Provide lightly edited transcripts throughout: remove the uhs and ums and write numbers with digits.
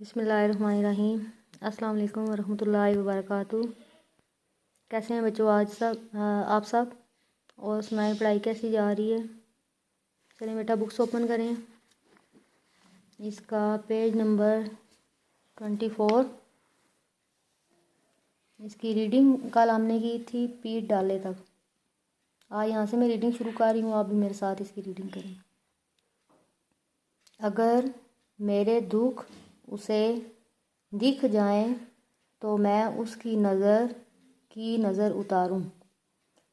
بسم اللہ الرحمن الرحیم۔ السلام علیکم ورحمۃ اللہ وبرکاتہ۔ کیسے ہیں بچوں آپ سب؟ اور سنائیں پڑھائی کیسی جا رہی ہے؟ چلیں بیٹا بکس اوپن کریں، اس کا پیج نمبر 24۔ اس کی ریڈنگ کل ہم نے کی تھی پیٹ ڈالے تک۔ یہاں سے میں ریڈنگ شروع کر رہی ہوں، آپ بھی میرے ساتھ اس کی ریڈنگ کریں۔ اگر میرے دکھ اسے دکھ جائیں تو میں اس کی نظر اتاروں۔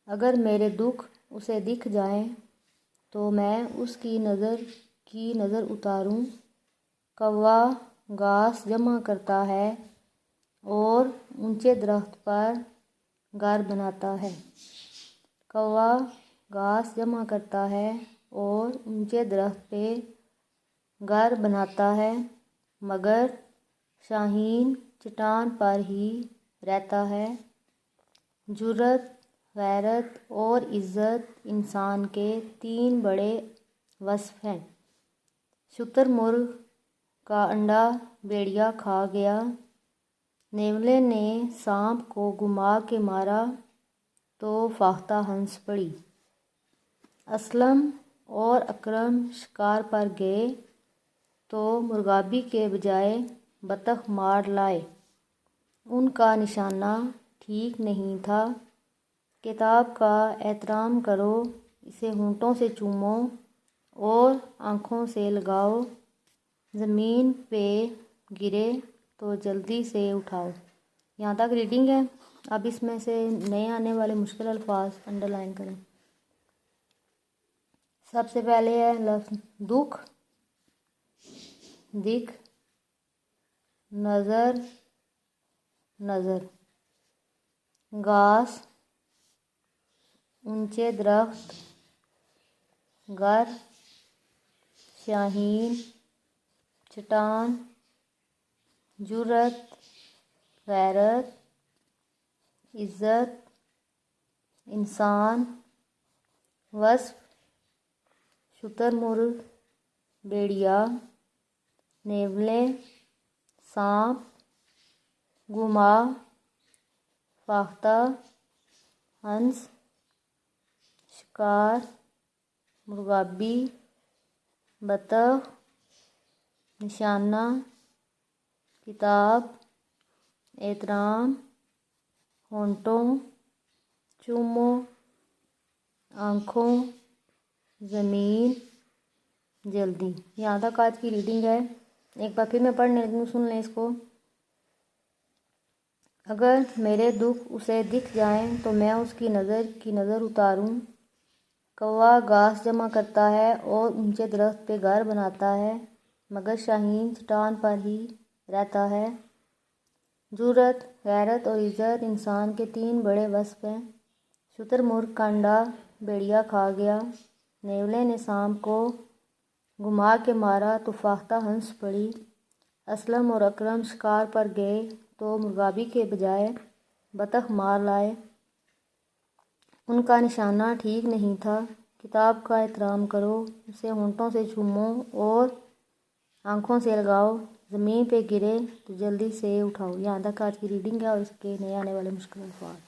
اگر میرے دکھ اسے دکھ جائیں تو میں اس کی نظر اتاروں۔ کوا گھاس جمع کرتا ہے اور اونچے درخت پر گھر بناتا ہے۔ کوا گھاس جمع کرتا ہے اور اونچے درخت پہ گھر بناتا ہے، مگر شاہین چٹان پر ہی رہتا ہے۔ جرأت، غیرت اور عزت انسان کے 3 بڑے وصف ہیں۔ شتر مرغ کا انڈا بھیڑیا کھا گیا۔ نیولے نے سانپ کو گھما کے مارا تو فاختہ ہنس پڑی۔ اسلم اور اکرم شکار پر گئے تو مرغابی کے بجائے بطخ مار لائے۔ ان کا نشانہ ٹھیک نہیں تھا۔ کتاب کا احترام کرو، اسے ہونٹوں سے چومو اور آنکھوں سے لگاؤ۔ زمین پہ گرے تو جلدی سے اٹھاؤ۔ یہاں تک ریڈنگ ہے۔ اب اس میں سے نئے آنے والے مشکل الفاظ انڈر لائن کریں۔ سب سے پہلے ہے لفظ دکھ، دکھ، نظر، گھاس، اونچے درخت، گھر، شاہین، چٹان، جرأت، غیرت، عزت، انسان، وصف، شتر مرغ، بھیڑیا، نیولے، سانپ، گھما، فاختہ، ہنس، شکار، مرغابی، بطخ، نشانہ، کتاب، احترام، ہونٹوں، چومو، آنکھوں، زمین، جلدی۔ یہاں تک آج کی ریڈنگ ہے۔ ایک بار پھر میں پڑھ لیتی ہوں، سن لیں اس کو۔ اگر میرے دکھ اسے دکھ جائیں تو میں اس کی نظر اتاروں۔ کوا گھاس جمع کرتا ہے اور اونچے درخت پہ گھر بناتا ہے، مگر شاہین چٹان پر ہی رہتا ہے۔ جرأت، غیرت اور عزت انسان کے 3 بڑے وصف ہیں۔ شتر مرغ کا انڈا بھیڑیا کھا گیا۔ نیولے نے سانپ کو گھما کے مارا تو فاختہ ہنس پڑی۔ اسلم اور اکرم شکار پر گئے تو مرغابی کے بجائے بطخ مار لائے۔ ان کا نشانہ ٹھیک نہیں تھا۔ کتاب کا احترام کرو، اسے ہونٹوں سے چومو اور آنکھوں سے لگاؤ۔ زمین پہ گرے تو جلدی سے اٹھاؤ۔ یہاں تک آج کی ریڈنگ ہے اور اس کے نئے آنے والے مشکل الفاظ۔